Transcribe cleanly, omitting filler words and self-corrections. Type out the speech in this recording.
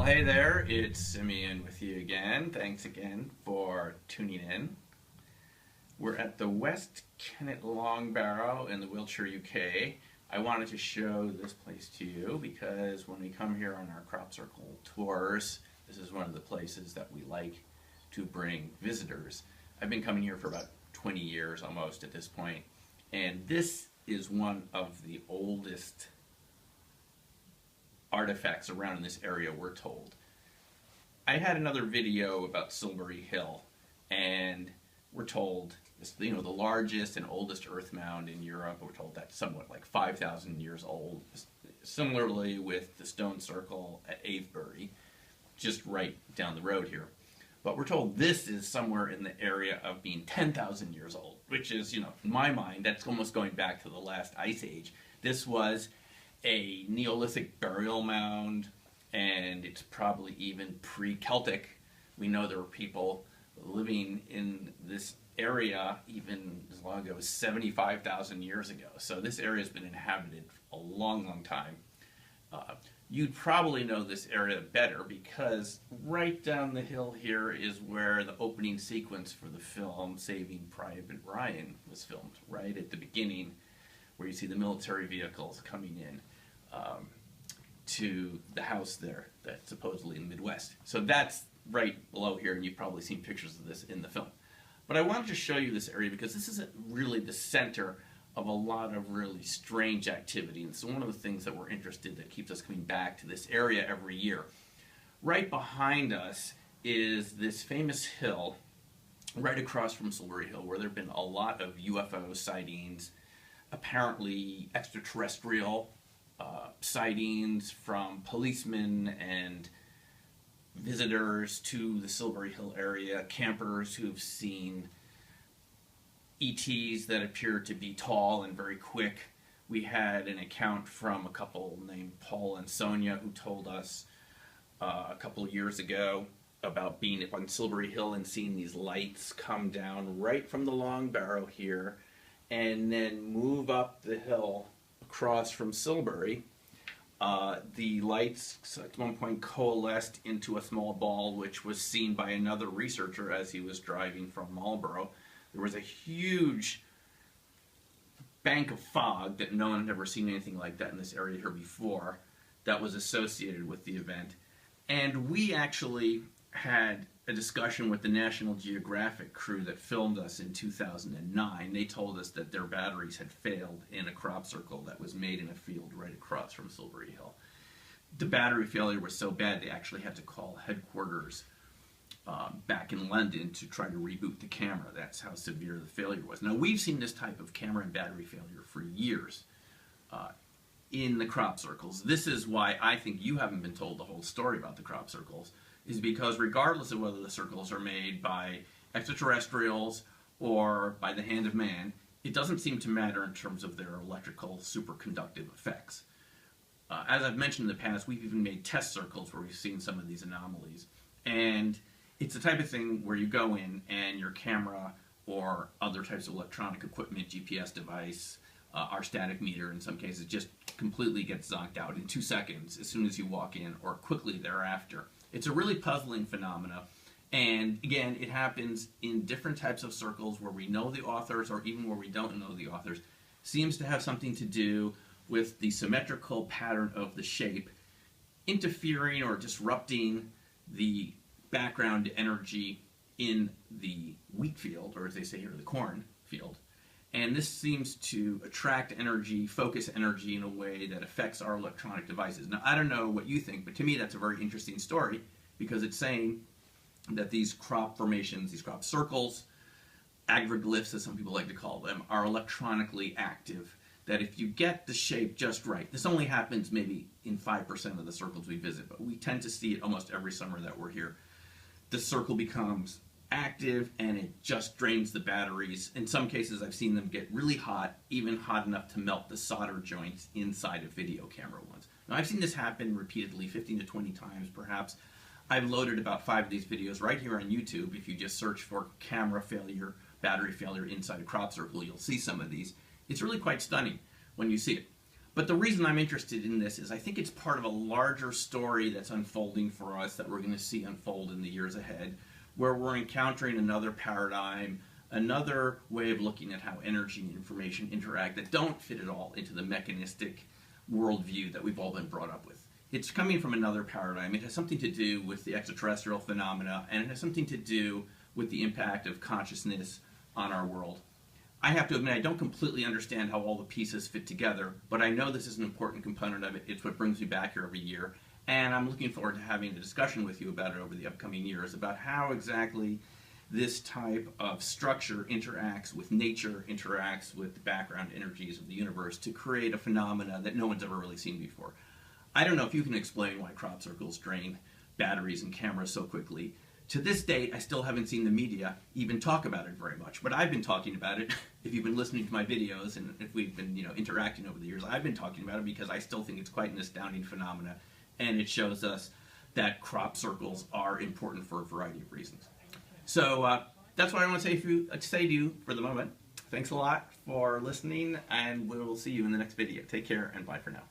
Well, hey there, it's Simeon with you again. Thanks again for tuning in. We're at the West Kennet Long Barrow in the Wiltshire, UK. I wanted to show this place to you because when we come here on our crop circle tours, this is one of the places that we like to bring visitors. I've been coming here for about 20 years almost at this point, and this is one of the oldest artifacts around in this area, we're told. I had another video about Silbury Hill, and we're told this, the largest and oldest earth mound in Europe. We're told that's somewhat like 5,000 years old. Similarly with the stone circle at Avebury, just right down the road here. But we're told this is somewhere in the area of being 10,000 years old, which is, in my mind, that's almost going back to the last ice age. This was a Neolithic burial mound, and it's probably even pre-Celtic. We know there were people living in this area even as long ago as 75,000 years ago. So this area has been inhabited a long, long time. You'd probably know this area better because right down the hill here is where the opening sequence for the film Saving Private Ryan was filmed, right at the beginning, where you see the military vehicles coming in to the house there that's supposedly in the Midwest. So that's right below here, and you've probably seen pictures of this in the film. But I wanted to show you this area because this isn't really the center of a lot of really strange activity. And it's one of the things that we're interested that keeps us coming back to this area every year. Right behind us is this famous hill right across from Silbury Hill where there have been a lot of UFO sightings, apparently extraterrestrial sightings from policemen and visitors to the Silbury Hill area, campers who've seen ETs that appear to be tall and very quick. We had an account from a couple named Paul and Sonia who told us a couple of years ago about being up on Silbury Hill and seeing these lights come down right from the Long Barrow here and then move up the hill across from Silbury. The lights at one point coalesced into a small ball which was seen by another researcher as he was driving from Marlborough. There was a huge bank of fog that no one had ever seen anything like that in this area here before that was associated with the event. And we actually had a discussion with the National Geographic crew that filmed us in 2009. They told us that their batteries had failed in a crop circle that was made in a field right across from Silbury Hill. The battery failure was so bad they actually had to call headquarters back in London to try to reboot the camera. That's how severe the failure was. Now, we've seen this type of camera and battery failure for years in the crop circles. This is why I think you haven't been told the whole story about the crop circles, is because regardless of whether the circles are made by extraterrestrials or by the hand of man, it doesn't seem to matter in terms of their electrical superconductive effects. As I've mentioned in the past, we've even made test circles where we've seen some of these anomalies. And it's the type of thing where you go in and your camera or other types of electronic equipment, GPS device, our static meter in some cases, just completely gets zonked out in 2 seconds as soon as you walk in or quickly thereafter. It's a really puzzling phenomena, and again, it happens in different types of circles where we know the authors or even where we don't know the authors. Seems to have something to do with the symmetrical pattern of the shape interfering or disrupting the background energy in the wheat field, or as they say here, the corn field. And this seems to attract energy, focus energy in a way that affects our electronic devices. Now, I don't know what you think, but to me that's a very interesting story because it's saying that these crop formations, these crop circles, agroglyphs as some people like to call them, are electronically active. That if you get the shape just right, this only happens maybe in 5% of the circles we visit, but we tend to see it almost every summer that we're here. The circle becomes active and it just drains the batteries. In some cases I've seen them get really hot, even hot enough to melt the solder joints inside of video camera ones. Now I've seen this happen repeatedly, 15 to 20 times perhaps. I've loaded about 5 of these videos right here on YouTube. If you just search for camera failure, battery failure inside a crop circle, you'll see some of these. It's really quite stunning when you see it. But the reason I'm interested in this is I think it's part of a larger story that's unfolding for us that we're going to see unfold in the years ahead, where we're encountering another paradigm, another way of looking at how energy and information interact that don't fit at all into the mechanistic worldview that we've all been brought up with. It's coming from another paradigm. It has something to do with the extraterrestrial phenomena, and it has something to do with the impact of consciousness on our world. I have to admit, I don't completely understand how all the pieces fit together, but I know this is an important component of it. It's what brings me back here every year, and I'm looking forward to having a discussion with you about it over the upcoming years, about how exactly this type of structure interacts with nature, interacts with the background energies of the universe to create a phenomena that no one's ever really seen before. I don't know if you can explain why crop circles drain batteries and cameras so quickly. To this date, I still haven't seen the media even talk about it very much, but I've been talking about it. If you've been listening to my videos and if we've been interacting over the years, I've been talking about it because I still think it's quite an astounding phenomena, and it shows us that crop circles are important for a variety of reasons. So that's what I want to say to you for the moment. Thanks a lot for listening, and we'll see you in the next video. Take care, and bye for now.